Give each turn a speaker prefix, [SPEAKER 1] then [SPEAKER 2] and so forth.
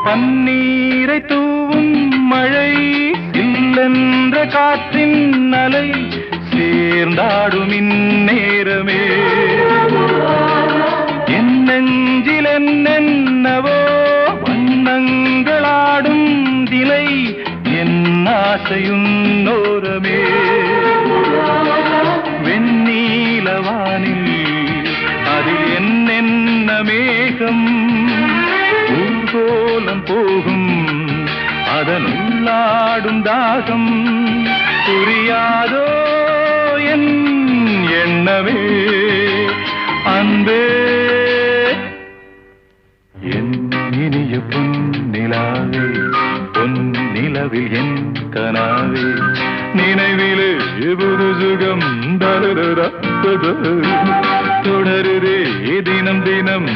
[SPEAKER 1] பன்னீரை தூவும் மழை இல்லென்ற காற்றின் அலை சேர்ந்தாடும் இந்நேரமே என் நெஞ்சில் என்னென்னவோ வண்ணங்களாடும் திலை என் ஆசையும் நோரமே வெண்ணீலவானில் அதில் என்னென்ன மேகம் ஊர்கோலம் போகும் அதனுள்ளாடும் தாகம் புரியாதோ என் எண்ணமே அன்பே என் இனிய பொன்னிலாவே பொன்னிலவில் என் கனாவே நினைவிலே புது சுகம் தொடருதே தினம் தினம்